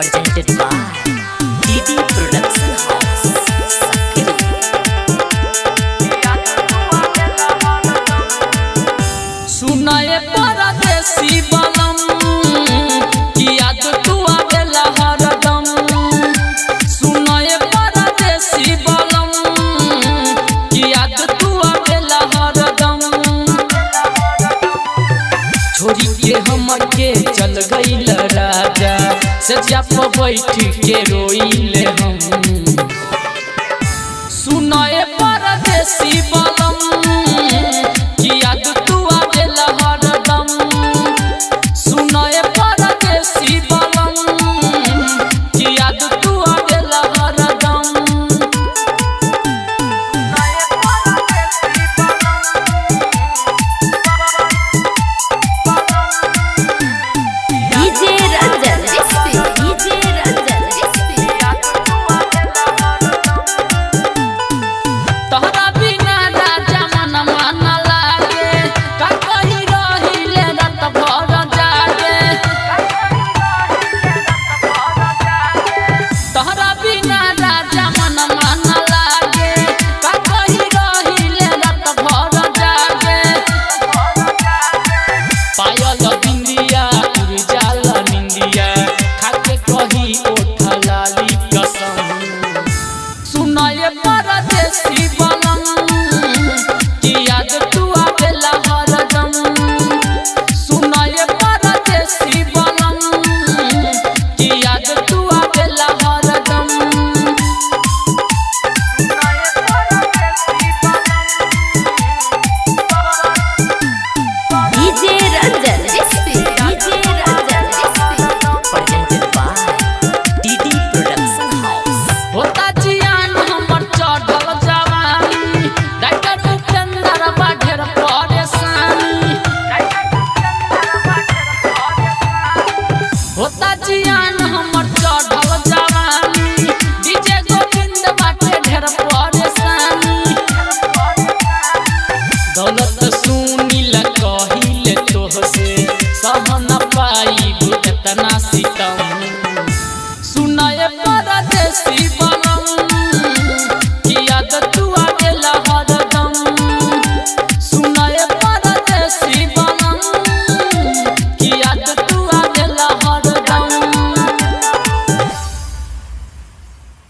presented by DD Production House, Sakri. सुनाए परदेसी बलम की याद तू आवेला हरदम। सुनाए परदेसी बलम की याद तू आवेला हरदम। छोड़ी के हमके चल गइल राजा, सजा पर बैठ के रोइले हम।